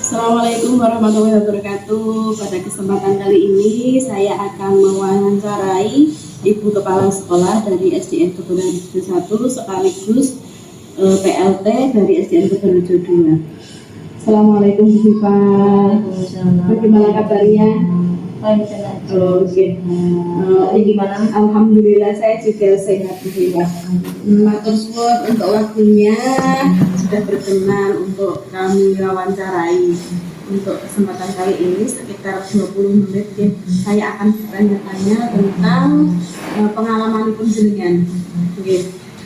Assalamualaikum warahmatullahi wabarakatuh. Pada kesempatan kali ini saya akan mewawancarai Ibu Kepala Sekolah dari SDN Kebenaran 1 sekaligus PLT dari SDN Kebenaran 2. Assalamualaikum Bu Viva. Bagaimana kabarnya? Oke. Gimana? Alhamdulillah saya juga sehat Bu Viva. Matur suwun untuk waktunya sudah berkenan untuk kami wawancarai. Untuk kesempatan kali ini sekitar 20 menit ya, saya akan bertanya-tanya tentang pengalaman jenengan.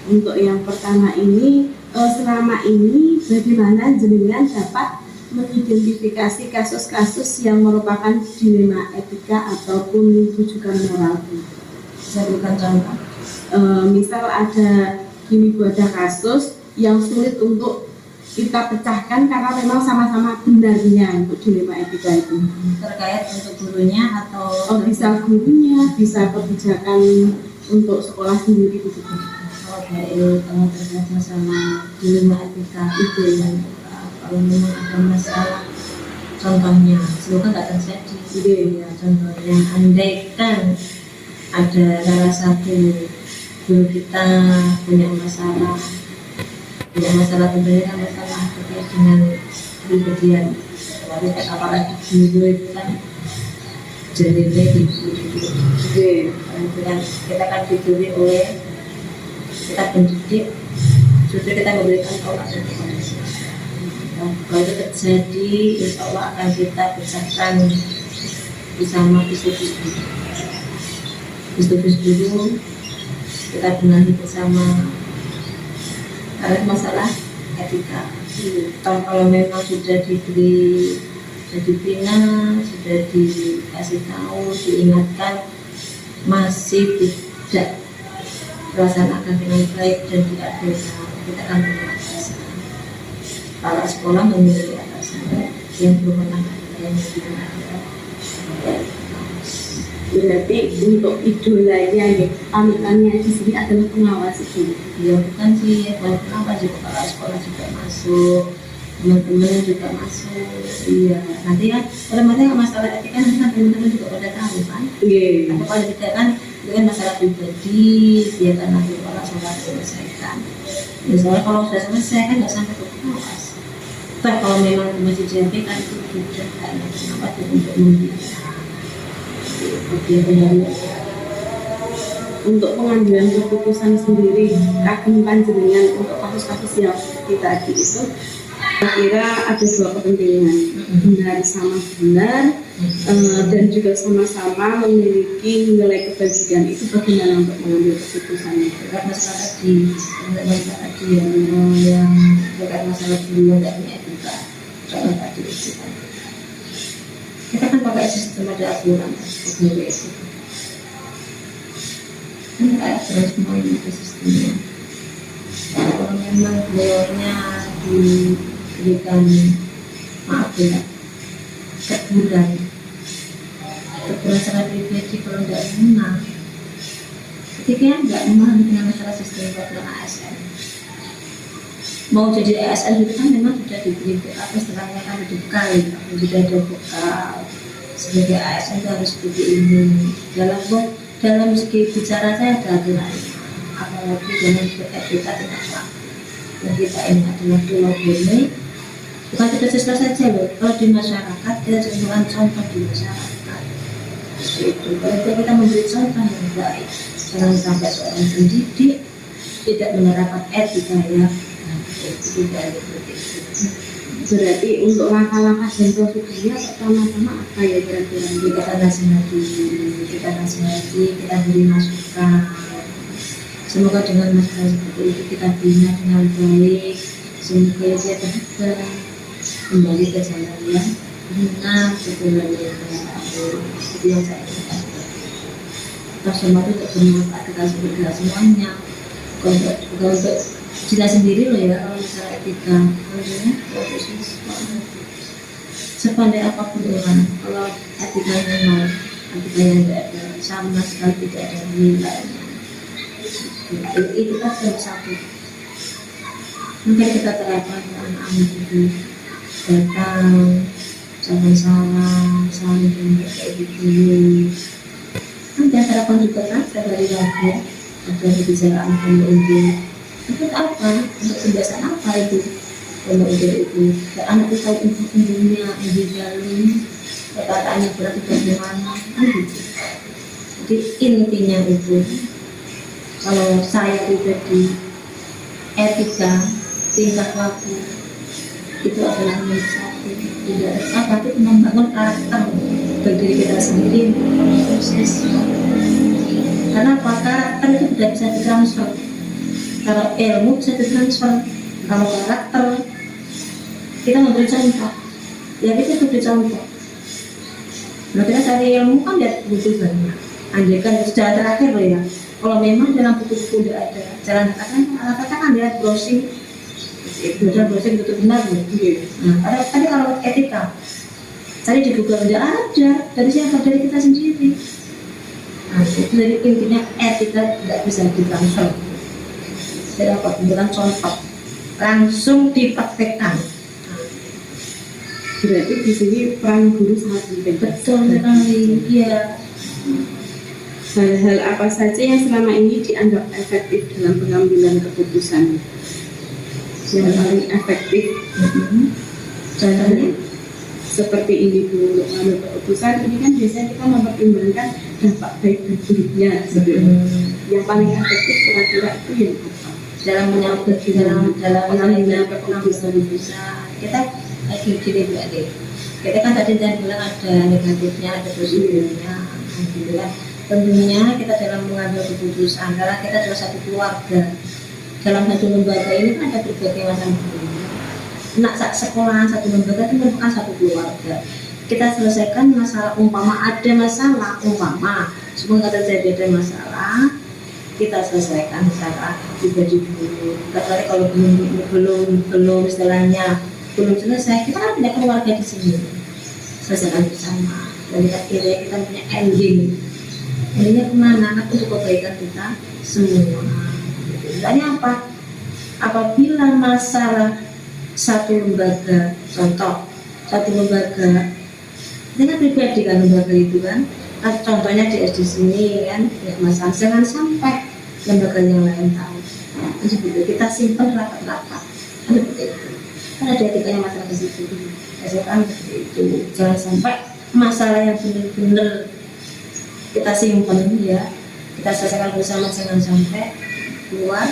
Untuk yang pertama ini, selama ini bagaimana jenengan dapat mengidentifikasi kasus-kasus yang merupakan dilema etika ataupun rujukan moral? Saya berikan contoh. Misal ada kasus yang sulit untuk kita pecahkan karena memang sama-sama benarnya untuk dilema etika itu. Terkait untuk gurunya atau bisa gurunya, bisa kebijakan untuk sekolah sendiri gitu. Kalau terkait sama dilema etika itu ya, kalau memang ada masalah, contohnya semoga nggak terjadi ya, contohnya andaikan ada salah satu guru kita punya masalah tentunya kan masalah terkait dengan kepribadian. Tapi apalagi guru itu kan jadi kita kan diberi oleh kita pendidik, justru kita memberikan toladan kepada siswa. Kalau itu terjadi, insya Allah akan kita pecahkan bersama bis-bis dulu, kita benahi bersama. Karena masalah etika. Kalau memang sudah diberi, sudah dibina, sudah dikasih tahu, diingatkan, masih tidak melaksanakan dengan baik dan tidak bisa, kita akan beratasan. Para sekolah memiliki atasan yang berwenang yang adalah berarti untuk idolanya ya, panutannya di sini adalah pengawas itu. Ya bukan sih, bukan pengawas, juga kepala sekolah juga masuk, teman-teman juga masuk. Iya, nanti kan kalau masalah masalah etika nanti kan teman-teman juga pada tahu kan. Atau kalau tidak kan itu kan masalah pribadi, dia kan nanti kepala sekolah selesaikan. Misalnya kalau sudah selesai kan nggak sampai ke pengawas. Tapi kalau memang masih jadi kan itu sudah hanya pengawas untuk membina. Untuk pengambilan keputusan sendiri, kagum panjenengan untuk kasus-kasus yang seperti tadi itu, saya kira ada dua kepentingan, benar sama benar, dan juga sama-sama memiliki nilai kebajikan. Itu bagaimana untuk mengambil keputusan itu? Masalah tadi yang terkait masalah dulu dan etika, kalau tadi itu kita kan pakai sistem ada aturan guru itu kan ada aturan semua ini ada sistemnya. Kalau memang beliaunya diberikan maaf ya teguran secara pribadi, kalau tidak menang ketika nggak memahami dengan masalah sistem peraturan ASN, mau jadi ASN itu kan memang sudah diberi apa istilahnya kan dibekal, sudah ada bekal sebagai ASN itu harus seperti ini. Dalam segi bicara saya ada aturan, apalagi dengan beretika dengan Pak. Dan kita ini adalah dua boleh, bukan tidak siswa saja loh. Kalau di masyarakat kita memberikan contoh di masyarakat. Itu kalau kita memberi contoh yang baik, jangan sampai seorang pendidik tidak menerapkan etika ya. Berarti untuk langkah-langkah dan prosedurnya pertama-tama apa ya kira-kira? Kita nasihati, kita beri masukan. Semoga dengan masalah seperti itu kita bina dengan baik, semoga dia terhadap kembali ke jalan yang benar, sesuai dengan itu yang saya inginkan. Kita semua itu bermanfaat, kita semoga semuanya. Bukan untuk kita sendiri loh ya, kalau misalnya etika sepandai apapun orang, kalau etikanya nol, etika yang tidak ada sama sekali, tidak ada nilainya, itu kan satu. Mungkin kita terapkan anak-anak itu datang salam-salam saling kayak gitu. Kan di antara kontributor kan dari lagu ya, ada pembicaraan pondok inti. Untuk apa? Untuk kebiasaan apa itu? Pondok inti itu. Dan anak itu tahu ilmunya, ilmu dalam, perkataannya berarti bagaimana, kan gitu. Jadi intinya itu, kalau saya pribadi, etika, tingkah laku itu adalah nomor satu. Tidak apa, tapi membangun karakter bagi diri kita sendiri, proses. Karena apa? Karakter itu tidak bisa ditransfer. Kalau ilmu bisa ditransfer, kalau karakter kita memberi contoh, ya kita memberi contoh. Nah, kita cari ilmu kan lihat buku banyak. Andaikan sejarah terakhir loh ya. Kalau memang dalam buku-buku tidak ada jalan kata kan lihat browsing, belajar browsing itu benar loh. Nah, tadi kalau etika, cari di Google tidak ada. Dari siapa? Dari kita sendiri. Nah, itu jadi intinya etika tidak bisa ditransfer. Jadi apa? Bukan contoh, langsung dipraktekkan. Berarti di sini peran guru sangat penting. Betul sekali. Iya. Hal-hal apa saja yang selama ini dianggap efektif dalam pengambilan keputusan? Yang paling efektif, contohnya seperti ini dulu mengambil keputusan ini kan biasanya kita mempertimbangkan dampak baik dan buruknya. Yang paling efektif kira-kira itu yang apa? Dalam menyambut dalam mengambil keputusan kita lagi gini Bu Ade. Kita kan tadi bilang ada negatifnya, ada positifnya, gitu kan. Tentunya kita dalam mengambil keputusan karena kita adalah satu keluarga. Dalam satu lembaga ini kan ada berbagai macam guru. Nak sekolah satu lembaga itu merupakan satu keluarga. Kita selesaikan masalah ada masalah semua kata terjadi ada masalah, kita selesaikan secara pribadi dulu. Kecuali kalau belum istilahnya belum selesai, kita kan punya keluarga di sini. Selesaikan bersama. Dan kita punya ending. Endingnya kemana? Untuk kebaikan kita semua. Misalnya apa? Apabila masalah satu lembaga, contoh satu lembaga, dengan pribadi kan lembaga itu kan, contohnya di sini kan, ya masalah jangan sampai lembaga yang lain tahu. Jadi kita simpan rapat-rapat, kan seperti itu. Kan ada etikanya masalah di situ. Kan seperti itu. Jangan sampai masalah yang benar-benar kita simpan ya, kita selesaikan bersama, jangan sampai keluar.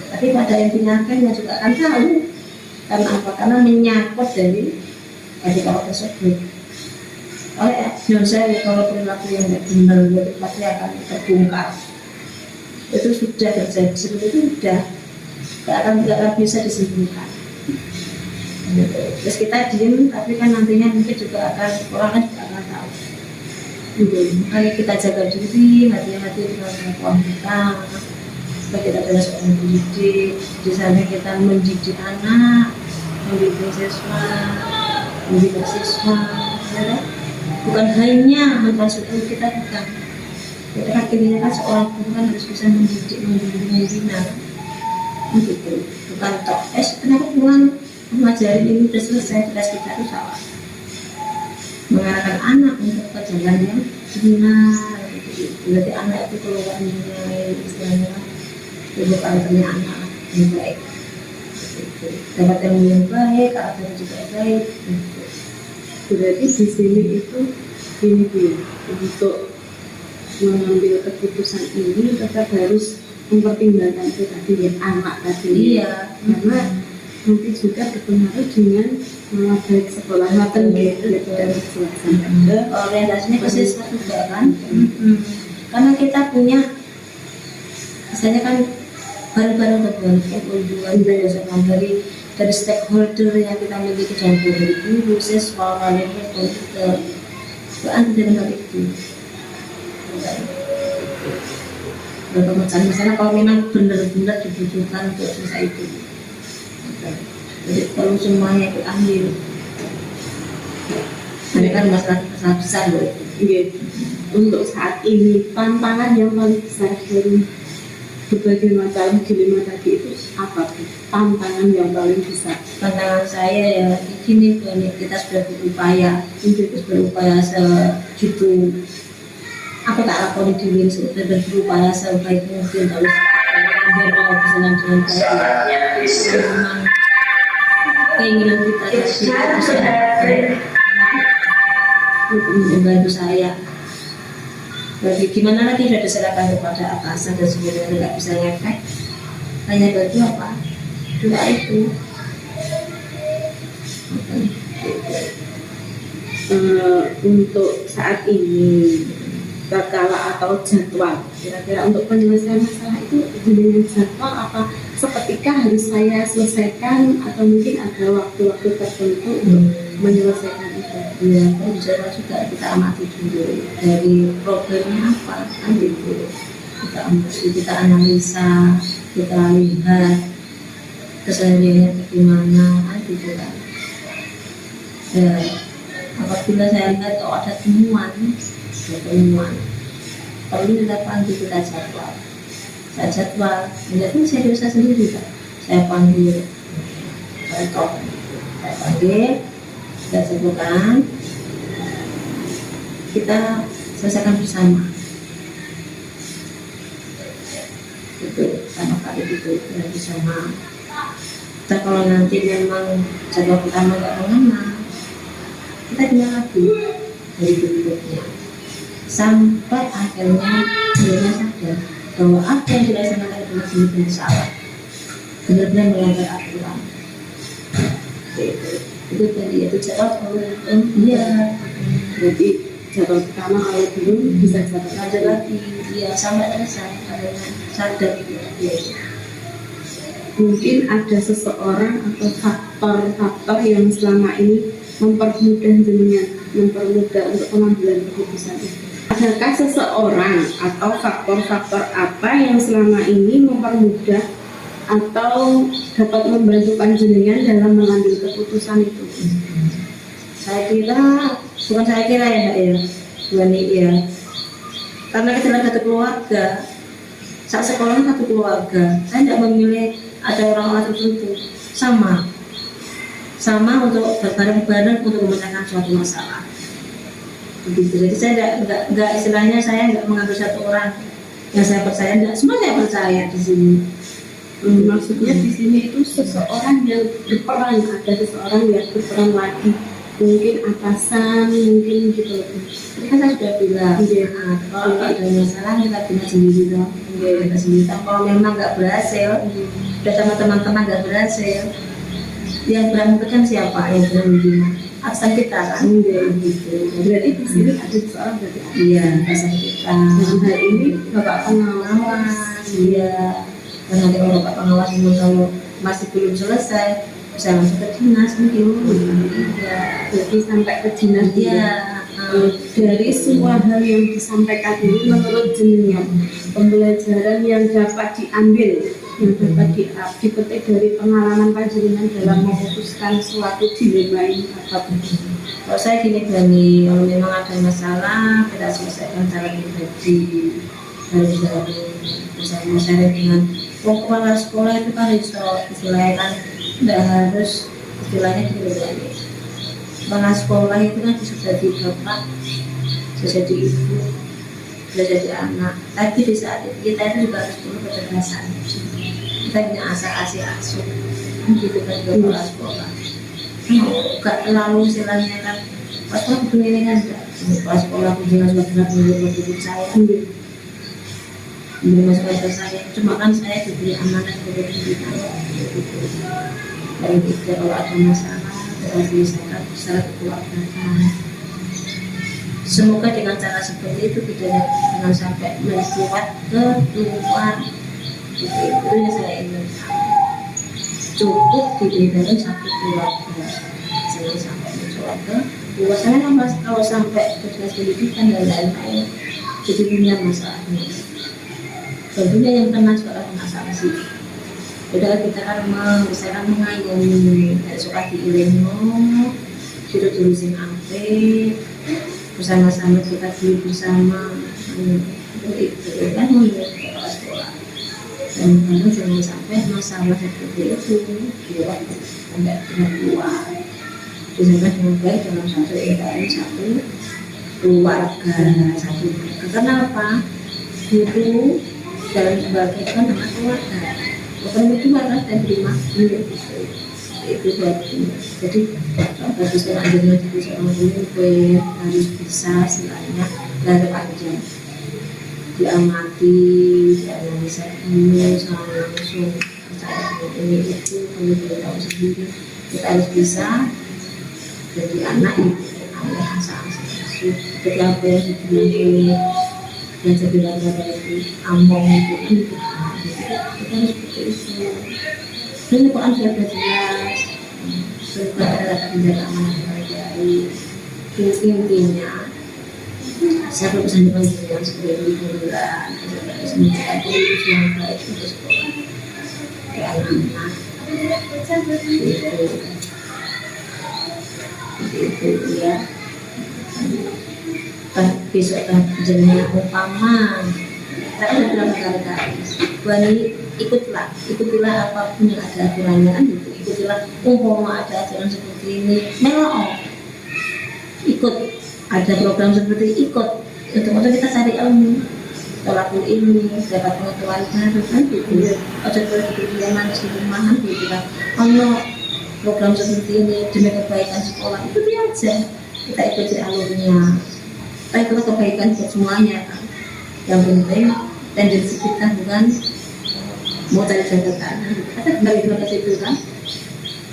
Tapi pada intinya kan yang juga akan tahu karena apa? Karena menyangkut dari etika tersebut. Oleh saya kalau perilaku yang tidak benar itu pasti akan terbongkar. Itu sudah terjadi, seperti itu sudah tidak bisa disembunyikan. Terus kita diem, tapi kan nantinya mungkin juga orang kan juga akan tahu. Makanya kita jaga diri, hati-hati dengan kemampuan kita. Supaya kita adalah seorang pendidik. Di sana kita mendidik anak, mendidik siswa, mendidik siswa. Ya, bukan hanya memfasilitasi kita bukan. Kita kan intinya kan seorang guru kan harus bisa mendidik, membina. Begitu. Bukan tok. Kenapa pulang mengajarin ini sudah selesai, tugas kita itu salah. Mengarahkan anak untuk ke jalan yang benar. Berarti anak itu keluar nilai istilahnya ilmu karakternya anak yang baik. Dapat ilmu yang baik, karakternya juga baik. Berarti di sini itu ini untuk mengambil keputusan ini tetap harus mempertimbangkan itu tadi ya, anak tadi. Iya. Karena nanti juga berpengaruh dengan nama baik sekolah maten gitu dan orientasinya ke siswa juga kan. Karena kita punya misalnya kan bareng-bareng terbangun dari stakeholder yang kita miliki, contoh dari guru, siswa, wali murid, komputer, anti dalam hal itu. Berapa macam misalnya kalau memang benar-benar dibutuhkan untuk selesai itu. Jadi kalau semuanya diambil, ini kan masalah besar loh itu. Untuk saat ini tantangan yang paling besar dari berbagai macam dilema tadi itu apa tuh tantangan yang paling besar? Tantangan saya ya gini, kita sudah berupaya segitu apa tak lakoni diri dan berupaya sebaik mungkin kalau biar kalau bersenang dengan baik. Memang keinginan kita untuk membantu saya. Jadi gimana lagi sudah diserahkan kepada atasan dan sebenarnya nggak bisa ngefek. Hanya bantu apa? Doa itu. Untuk saat ini kala atau jadwal kira-kira untuk penyelesaian masalah itu dengan jadwal apa seketika harus saya selesaikan atau mungkin ada waktu-waktu tertentu untuk menyelesaikan itu? Ya, kalau juga kita amati dulu dari problemnya apa kan gitu. Kita amati, kita analisa, kita lihat kesehariannya bagaimana kan gitu kan. Ya, apabila saya lihat ada temuan perlu kita panggil, kita jadwal. Saya jadwal, menjadi saya bisa sendiri kan. Saya panggil, saya panggil, saya sebutkan, kita selesaikan bersama. Itu sama kali itu bersama. Kita kalau nanti memang jadwal pertama nggak mengena, kita bilang lagi dari berikutnya sampai akhirnya dia sadar bahwa apa yang dilaksanakan itu benar-benar salah, benar-benar melanggar aturan. Itu tadi itu jadwal dia. Berarti jadwal pertama kalau belum bisa jadwal ada lagi dia sampai selesai karena sadar dia. Mungkin ada seseorang atau faktor-faktor yang selama ini mempermudah untuk pengambilan keputusan itu. Adakah seseorang atau faktor-faktor apa yang selama ini mempermudah atau dapat membantu panjenengan dalam mengambil keputusan itu? Saya kira, bukan saya kira ya Mbak ya, Buani ya. Karena kita adalah satu keluarga, saat sekolah satu keluarga. Saya tidak memilih ada orang-orang tertentu, sama untuk bareng-bareng untuk memecahkan suatu masalah. Begitu. Jadi saya enggak istilahnya saya enggak mengambil satu orang yang saya percaya, enggak, semua saya percaya di sini. Maksudnya di sini itu seseorang yang berperan, ada seseorang yang berperan lagi, mungkin atasan, mungkin gitu. Jadi kan saya sudah bilang, kalau ada masalah kita punya sendiri dong, kita sendiri. Kalau memang nggak berhasil, sudah sama teman-teman nggak berhasil, yang berantakan siapa? Yang berantakan atasan kita kan, gitu. Berarti di sini ada seseorang berarti. Iya, atasan kita. Dalam hal ini Bapak pengawas, iya. Dan nanti kalau Bapak pengawas kalau masih belum selesai, bisa langsung ke dinas mungkin. Ya, jadi sampai ke dinas. Iya. Dari semua hal yang disampaikan ini, menurut jenengan pembelajaran yang dapat diambil, yang dapat dipetik dari pengalaman panjenengan dalam memutuskan suatu dilema ini apa? Kalau saya gini Bani, kalau memang ada masalah kita selesaikan secara pribadi, harus bisa share dengan kepala sekolah itu kan istilahnya kan tidak harus istilahnya gitu. Kepala sekolah itu kan bisa jadi bapak, bisa jadi ibu, bisa jadi anak. Tapi di saat itu kita itu juga harus perlu kecerdasan. Kita punya asuh gitu kan kepala sekolah. Gak terlalu istilahnya kan pas sekolah begini kan pas sekolah juga sudah menurut saya masukkan ke saya, cuma kan saya diberi amanah dari pendidikan dan juga kalau ada masalah kita menyelesaikan secara kekeluargaan. Semoga dengan cara seperti itu tidak dengan sampai membuat keluar itu yang saya ingin. Cukup diberikan satu keluarga, jangan sampai mencoba ke luasannya kalau sampai ke pendidikan dan lain-lain jadi punya masalahnya. Tentunya yang kena sekolah masalah sih. Padahal kita kan misalkan mengayomi, kayak suka diilmu, kita tulisin ampe, bersama-sama kita beli bersama, itu kan menurut kepala sekolah. dan kadang jangan sampai masalah seperti itu dirawat tidak dengan keluar. Dijaga dengan baik dalam satu RKI, satu keluarga, satu keluarga. Kenapa? Itu dalam sebagai kan anak keluarga. Bukan itu malah dan terima itu buat ini. Jadi bagi seorang jadi seorang pemimpin harus bisa istilahnya dari panjang diamati, dianalisa dulu, sama langsung percaya dengan ini itu, kami tidak tahu sendiri. Kita harus bisa jadi anak ibu ayah asa-asa itu. Seperti apa yang dibilang dan jadi warga itu among itu kan kita harus seperti itu. Ini Quran sudah jelas, sudah ada menjaga amanah menghargai. Intinya siapa pesan dipanggilkan sebagai bulan bisa menjadi itu yang baik untuk sekolah kayak anak itu ya. Besok kan jenengan umpama saya udah bilang berkali-kali Wani ikutilah apapun yang ada aturannya kan gitu, ikutilah umpama ada aturan seperti ini melok ikut, ada program seperti ikut untuk kita cari ilmu, tolakul ilmu, dapat pengetahuan baru kan gitu. Ojo berpikir manis di rumahan gitu kan. Kalau program seperti ini demi kebaikan sekolah ikuti aja, kita ikuti alurnya. Kita ikuti kebaikan buat semuanya kan. Yang penting tendensi kita bukan mau cari jabatan. Kita kembali ke situ kan.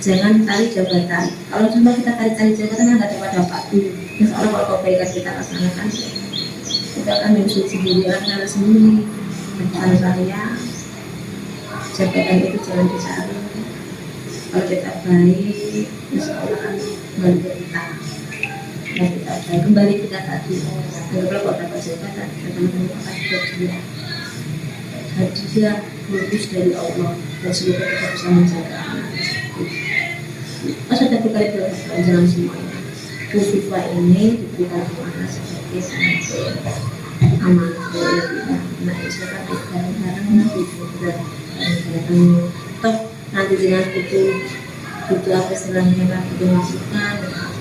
Jangan cari jabatan. Kalau cuma kita cari jabatan nggak dapat. Insya Allah kalau kebaikan kita laksanakan, kita akan menyusul sendiri karena sendiri. Bukan saya jabatan itu jangan dicari. Kalau kita baik, insya Allah akan kembali ke kita. Dan kita baik kembali kita tadi. Anggaplah kalau dapat jabatan, teman-teman akan berjuang. Hadiah lulus dari Allah dan semoga kita bisa menjaga anak. Masa satu kali pelajaran semuanya. Musibah ini diberikan kepada sebagai amanah dari kita. Nah, misalkan kita bareng nanti sudah toh nanti dengan itu apa istilahnya kan itu masukan dan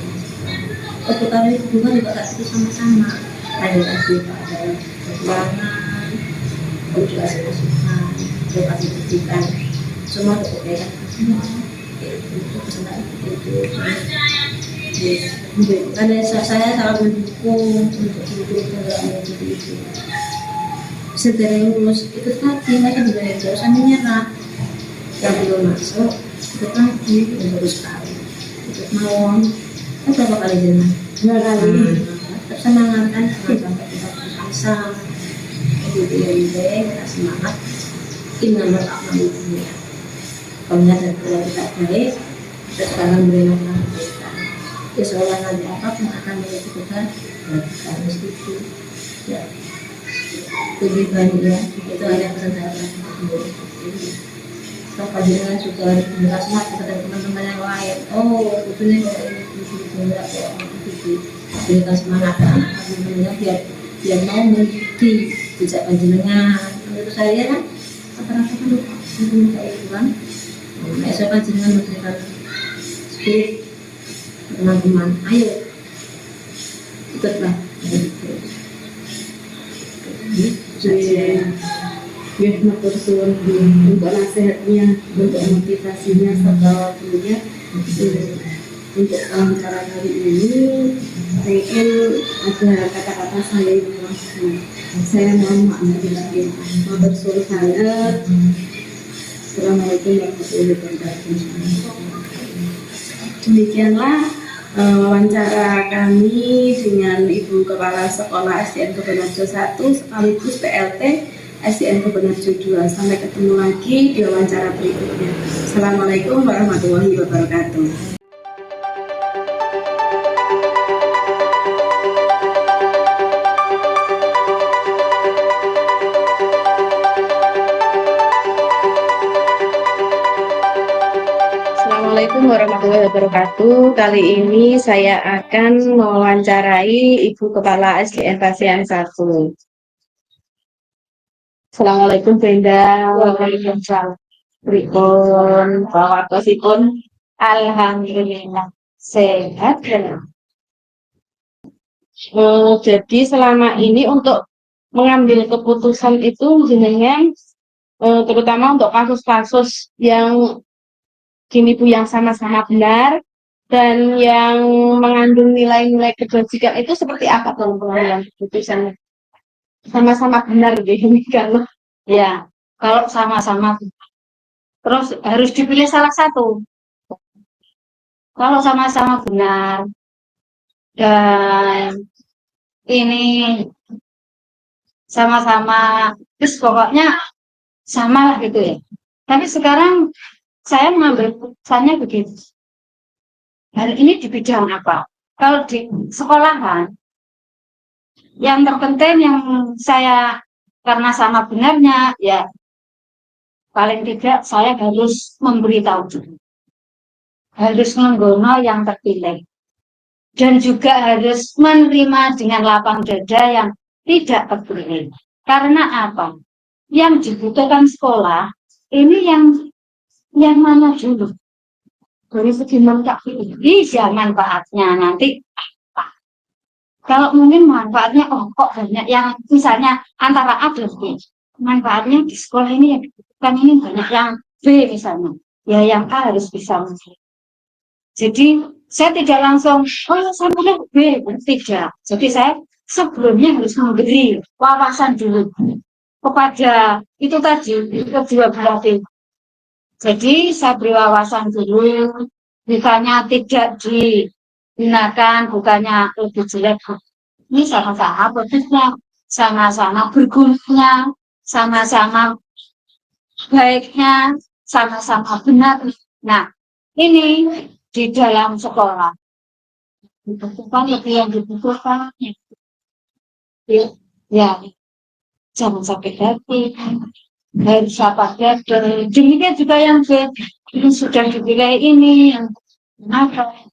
waktu kami kedua juga kasih itu sama-sama ada kasih ada kekurangan, juga kasih masukan, juga kasih kritikan, semua kebaikan semua itu pesan itu karena saya sangat mendukung untuk program itu segera lulus itu tadi mereka juga yang jauh sama menyerah yang belum masuk itu lagi yang bagus sekali untuk mau berapa kali jalan 2 kali tetap semangat kan sampai kita bisa itu yang kita semangat inna ma'amalu dunia kalau dan kalau kita baik kita sekarang beriman kebaikan insya Allah nanti apapun akan menjadi kita kami itu ya lebih banyak ya itu hanya pesan saya kalau kajian juga harus berkasih kepada teman-teman yang lain betulnya kalau ini enggak kok itu berikan semangat anak-anaknya biar mau mengikuti jejak panjenengan. Menurut saya kan rata-rata kan lupa itu kan saya panjenengan memberikan spirit teman-teman ayo ikutlah ya matur suwun untuk nasihatnya, untuk motivasinya serta waktunya untuk wawancara kali ini. Mungkin ada kata-kata saya yang masih saya mohon maaf lahir matur suwun sangat. Assalamualaikum warahmatullahi wabarakatuh. Demikianlah wawancara kami dengan Ibu Kepala Sekolah SDN Kebenarjo 1 sekaligus PLT SDN Kebenarjo 2. Sampai ketemu lagi di wawancara berikutnya. Assalamualaikum warahmatullahi wabarakatuh. Assalamualaikum warahmatullahi wabarakatuh. Kali ini saya akan mewawancarai Ibu Kepala SDN Pasien 1. Assalamualaikum Brenda. Waalaikumsalam. Pripun bawakosipun? Alhamdulillah sehat ya. Jadi selama ini untuk mengambil keputusan itu jenengan terutama untuk kasus-kasus yang gini Bu yang sama-sama benar dan yang mengandung nilai-nilai kebajikan itu seperti apa tuh pengambilan keputusannya? Sama-sama benar gini kalau Ya, kalau sama-sama terus harus dipilih salah satu. Kalau sama-sama benar dan ini sama-sama, terus pokoknya sama lah gitu ya. Tapi sekarang saya mengambil keputusannya begitu. Hari ini di bidang apa? Kalau di sekolahan, yang terpenting yang saya karena sama benarnya, ya paling tidak saya harus memberitahu dulu. Harus menggono yang terpilih. Dan juga harus menerima dengan lapang dada yang tidak terpilih. Karena apa? Yang dibutuhkan sekolah, ini yang mana dulu? Dari segi manfaat, bisa manfaatnya nanti apa? Kalau mungkin manfaatnya, oh kok banyak yang misalnya antara A dan B. Manfaatnya di sekolah ini yang dibutuhkan ini banyak yang B misalnya. Ya yang A harus bisa. Jadi saya tidak langsung, oh saya boleh B, tidak. Jadi saya sebelumnya harus memberi wawasan dulu kepada itu tadi, kedua belah pihak. Jadi saya beri wawasan dulu, misalnya tidak digunakan, bukannya lebih jelek. Ini sama-sama bagusnya, sama-sama berguna, sama-sama baiknya, sama-sama benar. Nah, ini di dalam sekolah dibutuhkan lebih yang dibutuhkan. Ya, jangan sakit hati, harus apa dada. Demikian juga yang ini sudah dipilih ini, yang apa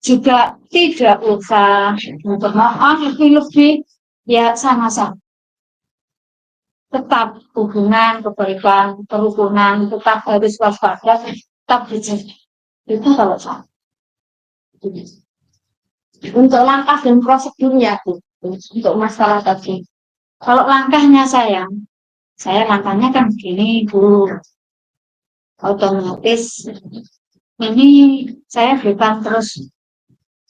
juga tidak usah untuk maaf lebih-lebih, ya sama-sama. Tetap hubungan, kebaikan, kerukunan, tetap harus waspada, tetap dijaga. Itu kalau saya. Untuk langkah dan prosedurnya Bu, untuk masalah tadi. Kalau langkahnya saya langkahnya kan begini Bu. Otomatis ini saya bukan terus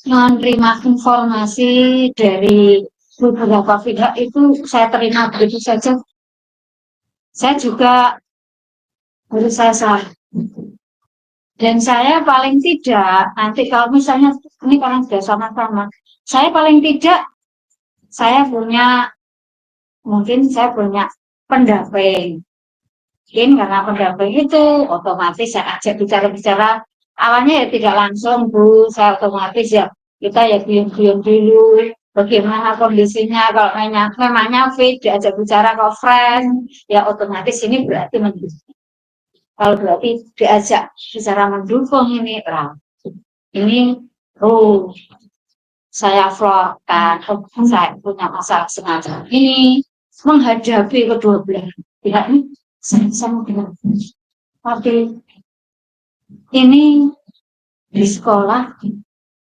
menerima informasi dari beberapa pihak itu saya terima begitu saja. Saya juga harus saya dan saya paling tidak nanti kalau misalnya ini karena sudah sama-sama, saya paling tidak saya punya mungkin saya punya pendamping. Mungkin karena pendamping itu otomatis saya ajak bicara-bicara awalnya ya tidak langsung Bu, saya otomatis ya kita ya biung-biung dulu bagaimana kondisinya kalau memangnya fit diajak bicara ke friend ya otomatis ini berarti mendukung. Kalau berarti diajak bicara mendukung ini ini saya vlogkan saya punya masalah semacam ini menghadapi kedua belah pihak ini sama dengan tapi ini di sekolah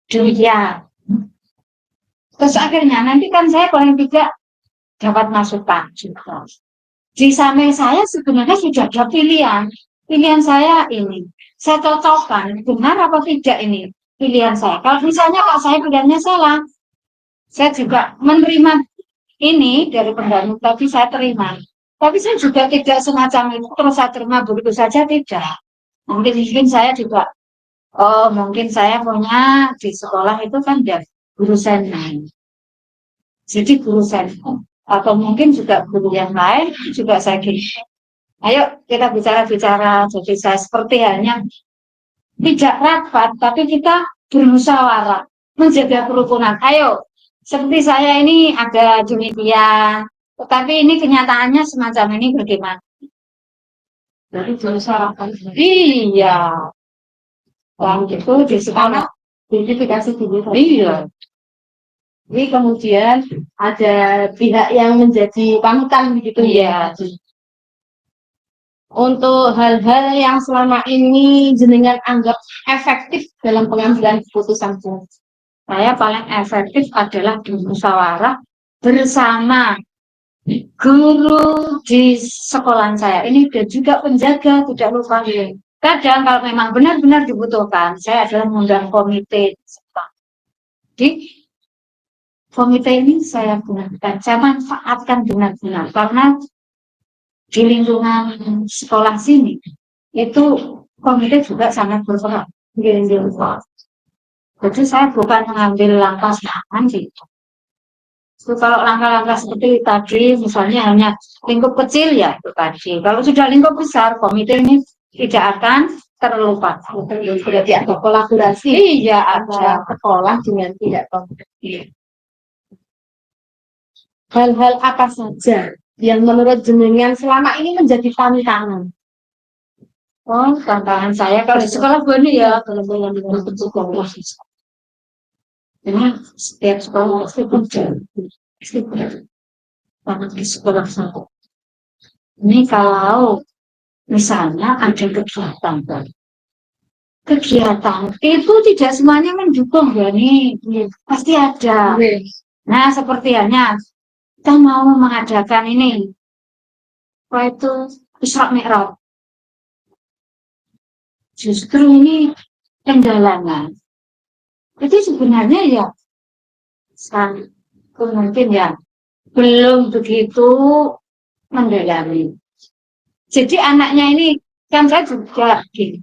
demikian terus akhirnya nanti kan saya paling tidak dapat masukan juga di samping saya sebenarnya sudah ada pilihan saya ini saya cocokkan benar apa tidak ini pilihan saya kalau misalnya kalau saya pilihannya salah saya juga menerima ini dari pendanaan tapi saya terima tapi saya juga tidak semacam itu terus saya terima begitu saja tidak mungkin saya juga mungkin saya punya di sekolah itu kan ada guru senior jadi guru senior atau mungkin juga guru yang lain juga saya gini ayo kita bicara-bicara jadi saya seperti halnya tidak rapat tapi kita bermusyawarah menjaga kerukunan ayo seperti saya ini ada demikian tetapi ini kenyataannya semacam ini bagaimana dari berusaha iya yang itu di sekolah identifikasi diri. Iya. Jadi kemudian ada pihak yang menjadi panutan begitu ya. Untuk hal-hal yang selama ini jenengan anggap efektif dalam pengambilan keputusan, saya paling efektif adalah bermusyawarah bersama guru di sekolah saya ini dan juga penjaga, tidak lupa. Kadang kalau memang benar-benar dibutuhkan, saya adalah mengundang komite di komite ini saya gunakan, saya manfaatkan benar-benar karena di lingkungan sekolah sini itu komite juga sangat berperan. Jadi saya bukan mengambil langkah serangan gitu. Kalau langkah-langkah seperti tadi, misalnya hanya lingkup kecil ya itu tadi. Kalau sudah lingkup besar, komite ini tidak akan terlupakan. Berarti ada kolaborasi. Iya, ada sekolah dengan tidak komite. Hal-hal apa saja yang menurut jenengan selama ini menjadi tantangan? Oh, tantangan saya kalau di sekolah begini ya, kalau yang di sekolah. Ini setiap sekolah pasti punya. Banget di sekolah satu. Ini kalau misalnya ada kegiatan itu tidak semuanya mendukung ya nih, pasti ada. Nah, seperti hanya kita mau mengadakan ini, apa itu Isra Mi'raj. Justru ini kendalanya. Itu sebenarnya ya, mungkin ya belum begitu mendalami. Jadi anaknya ini kan saya juga gini.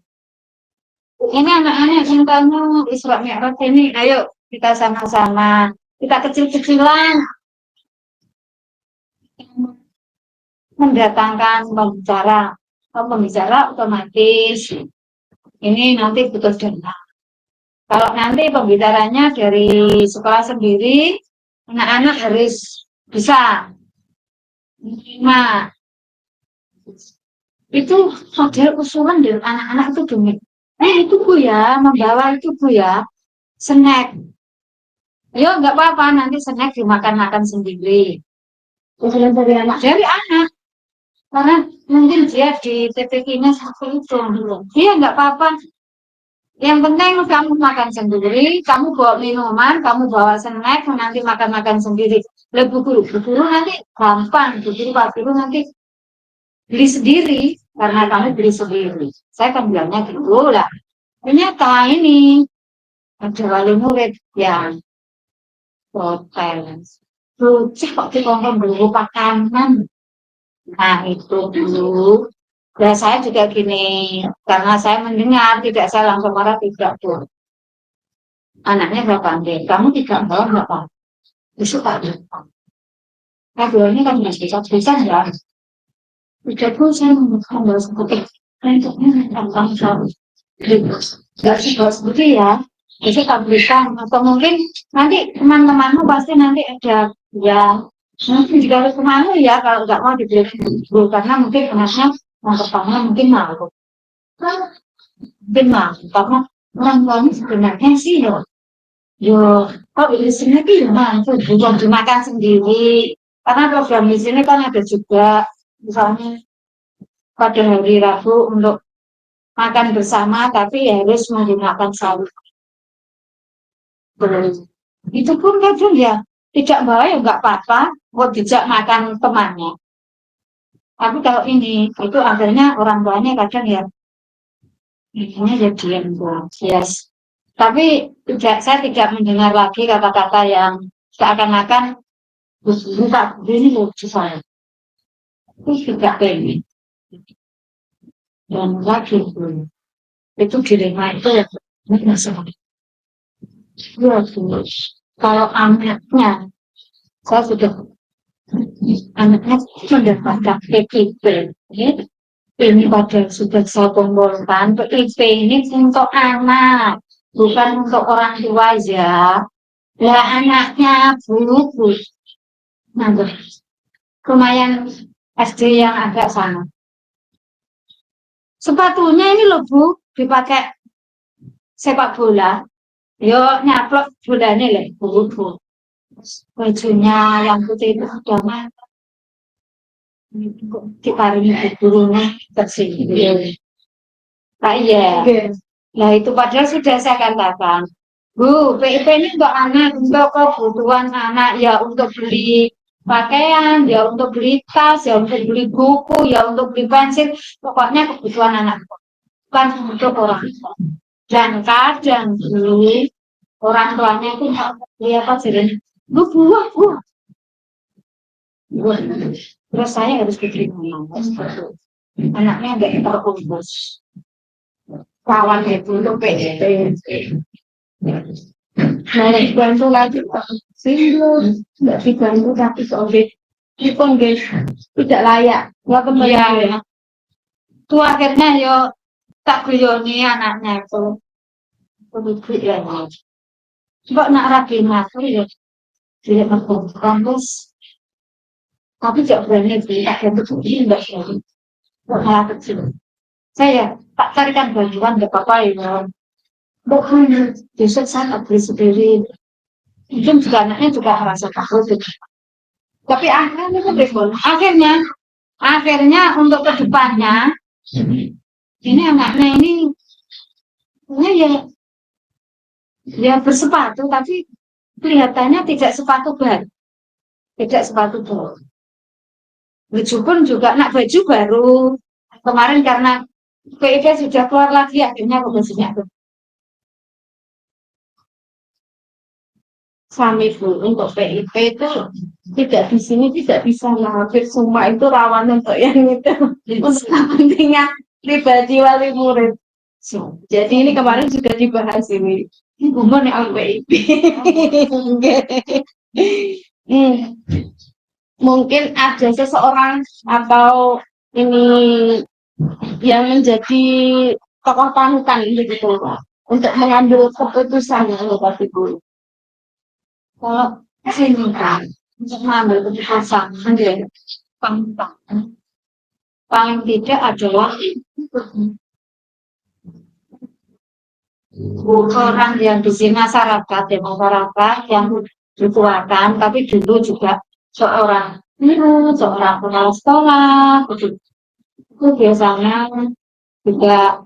Ini anak-anak yang kamu Isra Mi'raj ini, ayo kita sama-sama, kita kecil-kecilan mendatangkan pembicara otomatis ini nanti butuh dana. Kalau nanti pembicaranya dari sekolah sendiri, anak-anak harus bisa. Nah, itu model usulan dari anak-anak itu demi. Itu Bu ya, membawa itu Bu ya, snack. Yo nggak apa-apa, nanti snack dimakan-makan sendiri. Usulan dari anak. Dari anak. Karena mungkin dia di TPK-nya seperti itu. Iya nggak apa-apa. Yang penting kamu makan sendiri, kamu bawa minuman, kamu bawa snack, nanti makan-makan sendiri. Lebih guru nanti gampang, Pak Guru nanti beli sendiri, karena kamu beli sendiri. Saya kan bilangnya gitu lah. Ternyata ini ada wali murid yang protes. Lucu kok dikongkong dulu makanan. Nah itu dulu. Dan saya juga gini, karena saya mendengar, tidak saya langsung marah, tidak tuh. Anaknya berapa deh? Kamu tidak bawa berapa? Besok tak lupa. Nah, ini kan masih bisa ya. Tidak pun saya mengambil seperti bentuknya tentang jauh. Gak sih seperti ya. Jadi tak berikan atau mungkin nanti teman-temanmu pasti nanti ada ya. Nanti juga harus kemana ya kalau nggak mau dibeli dulu karena mungkin anaknya yang pertama mungkin malu. Mungkin malu karena orang tuanya sebenarnya sih yo, kok di sini tuh ya, bukan dimakan sendiri. Karena program di sini kan ada juga, misalnya pada hari Rabu untuk makan bersama, tapi harus menggunakan sayur. Itu pun kadang ya tidak bawa ya nggak apa-apa, buat dijak makan temannya. Tapi kalau ini, itu akhirnya orang tuanya kadang ya, ini ya diam yes. Tapi saya tidak mendengar lagi kata-kata yang seakan-akan buka ini lucu saya. Itu tidak pengen. Dan lagi itu dilema itu ya masalah. Kalau anaknya, saya sudah anaknya mendapatkan PIP, ini pada sudah saya kumpulkan PIP ini untuk anak, bukan untuk orang tua ya. Lah anaknya Bu. Nah, lumayan SD yang agak sana. Sepatunya ini loh Bu, dipakai sepak bola. Yo nyaplok bolanya lah, Bu. Bajunya yang putih itu sudah mantap. diparingi gurunya tersinggung. Nah, iya. Nah, itu padahal sudah saya katakan, Bu, PIP ini untuk anak, untuk kebutuhan anak, ya untuk beli pakaian, ya untuk beli tas, ya untuk beli buku, ya untuk beli pensil, pokoknya kebutuhan anak, bukan untuk orang tua. Dan kadang dulu orang tuanya itu nggak beli apa sih, Bu, buah, buah. Terus saya harus bikin anaknya nggak terkumpus. Kawan itu untuk PDP. Nah, dibantu lagi Pak. Single, nggak dibantu tapi sobek. Itu guys, tidak layak. Nggak kembali. Ya. Itu akhirnya yo tak guyoni anaknya itu. Begitu ya. Coba nak rapi ngatur ya. Tidak mampu kampus. Tapi tidak berani beli akhir itu tidak berani. Hal kecil. Saya tak carikan bantuan nggak apa-apa ya. Bukan, besok saya tak beli sendiri. Mungkin juga anaknya juga merasa takut. Tapi akhirnya untuk kedepannya, ini anaknya ini ya bersepatu, tapi kelihatannya tidak sepatu baru. Tidak sepatu baru. Baju pun juga anak baju baru. Kemarin karena PIP sudah keluar lagi, akhirnya bajunya tuh. Sami Bu, untuk PIP itu tidak di sini tidak bisa hampir semua itu rawan untuk yang itu untuk kepentingan pribadi wali murid. Jadi ini kemarin juga dibahas ini hubungan yang PIP. Mungkin ada seseorang atau ini yang menjadi tokoh panutan begitu untuk mengambil keputusan yang lebih dulu. Kalau sini kan untuk mengambil keputusan sendiri paling tidak adalah orang yang di sini masyarakat yang dituakan, tapi dulu juga seorang kepala sekolah itu biasanya juga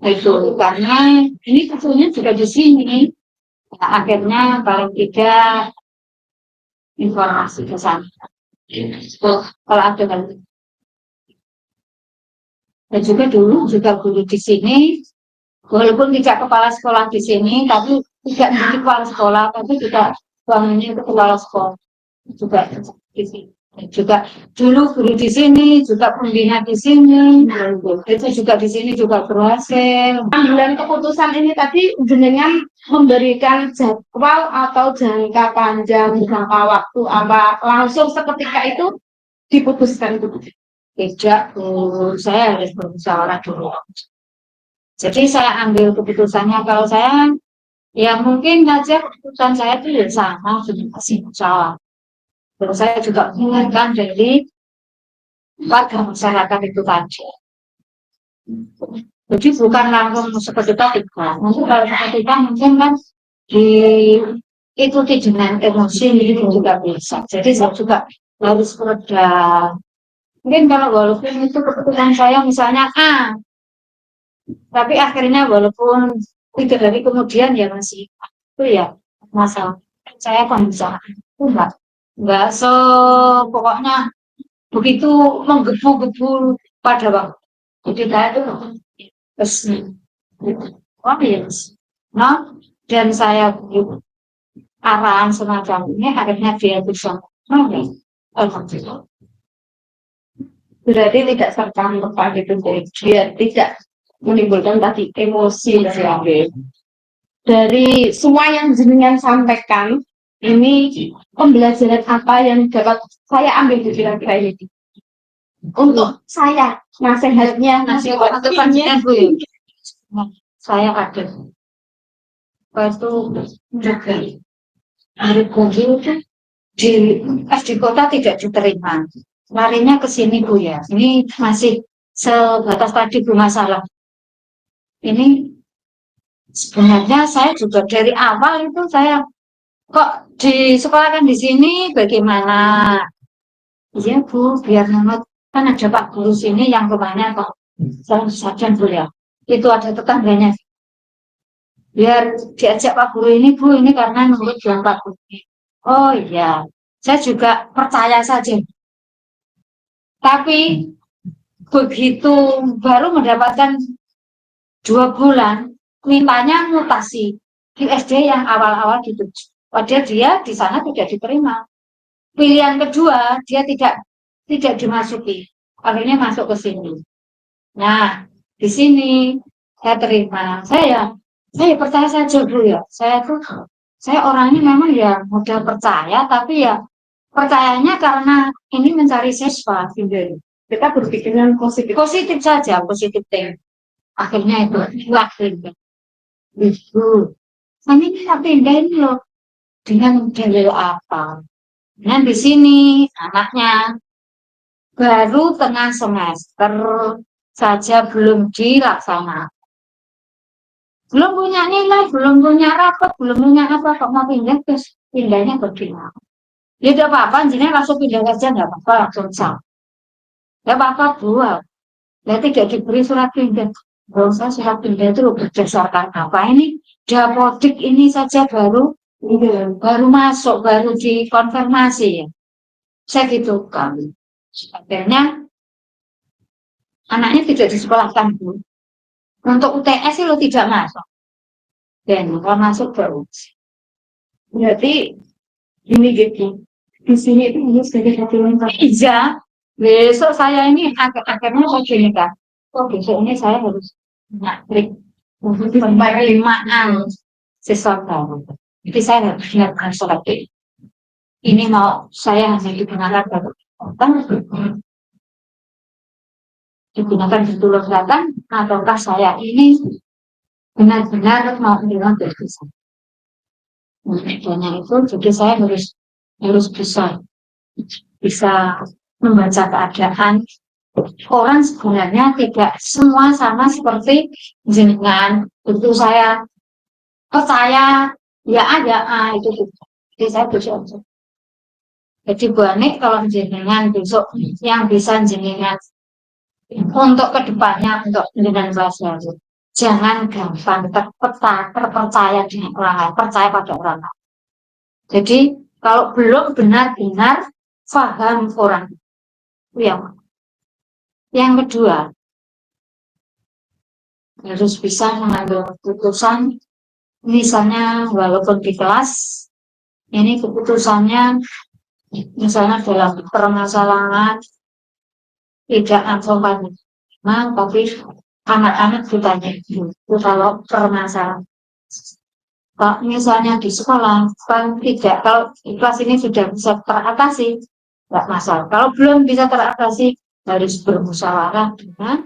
itu karena ini khususnya juga di sini. Nah, akhirnya paling tidak informasi ke sana. Kalau ada dan juga dulu juga guru di sini, walaupun tidak kepala sekolah di sini, tapi tidak menjadi kepala sekolah, tapi juga suaminya itu kepala sekolah juga di sini. Juga dulu guru di sini, juga pembina di sini, itu juga di sini juga berhasil. Ambilan keputusan ini tadi jenengan memberikan jadwal atau jangka panjang, jangka waktu apa langsung seketika itu diputuskan itu? Tidak, saya harus bermusyawarah dulu. Jadi saya ambil keputusannya kalau saya, ya mungkin aja keputusan saya itu ya sama, sudah kasih musyawarah. Terus saya juga mengingatkan dari warga masyarakat itu tadi. Jadi bukan langsung seperti tadi kan. Nanti kalau seperti itu mungkin kan diikuti dengan emosi itu juga bisa. Jadi saya juga harus redam. Mungkin kalau walaupun itu keputusan saya misalnya A, tapi akhirnya walaupun 3 hari kemudian ya masih itu ya masalah. Saya kan bisa enggak pokoknya begitu menggebu-gebu pada waktu. Jadi saya itu nah, dan saya arahan semacam ini akhirnya dia bisa alhamdulillah. Berarti tidak serta-merta gitu, biar tidak menimbulkan tadi emosi dari semua yang jenengan sampaikan. Ini pembelajaran apa yang dapat saya ambil di kira-kira ini? Untuk saya, nasihatnya saya ada. Waktu juga di kota tidak diterima. Larinya ke sini Bu ya. Ini masih sebatas tadi Bu masalah. Ini sebenarnya saya juga dari awal itu saya kok di sekolah kan di sini bagaimana Iya Bu, biar nunut. Kan ada Pak Guru sini yang rumahnya kok selalu saja Bu ya. Itu ada tetangganya. Biar diajak Pak Guru ini Bu, ini karena nurut dengan Pak Guru. Oh iya, saya juga percaya saja. Tapi begitu baru mendapatkan 2 bulan, mintanya mutasi di SD yang awal-awal dituju. Padahal dia di sana tidak diterima. Pilihan kedua dia tidak dimasuki. Akhirnya masuk ke sini. Nah, di sini saya terima. Saya percaya saja dulu ya. Saya orangnya memang ya mudah percaya, tapi ya percayanya karena ini mencari siswa gitu. Kita berpikir yang positif. Positif saja, positif thing. Akhirnya itu akhirnya itu. Ini kita pindahin loh dengan dalil apa? Nah di sini anaknya baru tengah semester saja belum dilaksanakan. Belum punya nilai, belum punya rapot, belum punya apa, kok mau pindah, terus pindahnya bagaimana? Ya tidak apa-apa, jadi langsung pindah saja, nggak apa-apa, langsung sah. Nggak apa-apa, buat. Ya tidak diberi surat pindah. Nggak usah surat pindah itu berdasarkan apa ini? Dapodik ini saja baru masuk, baru dikonfirmasi ya. Saya gitu kan. Akhirnya anaknya tidak disekolahkan Bu. Untuk UTS itu tidak masuk. Dan kalau masuk baru. Berarti ini gitu. Di sini itu harus sebagai satu langkah. Iya, besok saya ini akhirnya saya gini kan. Oh besok ini saya harus nyatrik penerimaan siswa baru. Jadi saya harus menyiapkan surat ini mau saya hanya digunakan baru digunakan di Tulus Selatan ataukah saya ini benar-benar mau menerima beasiswa. Nah, itu jadi saya harus bisa membaca keadaan orang sebenarnya tidak semua sama seperti jenengan. Itu saya percaya ya ada itu. Jadi saya bersyukur. Jadi Banik kalau jenengan besok yang bisa jenengan untuk kedepannya untuk jenengan belajar. Jangan gampang terpercaya dengan orang lain, percaya pada orang lain. Jadi kalau belum benar-benar paham orang yang kedua harus bisa mengambil keputusan, misalnya walaupun di kelas ini keputusannya misalnya dalam permasalahan tidak advokat, tapi anak-anak ditanya itu kalau permasalahan. Kalau misalnya di sekolah, kalau kelas ini sudah bisa teratasi, tidak masalah. Kalau belum bisa teratasi, harus bermusyawarah dengan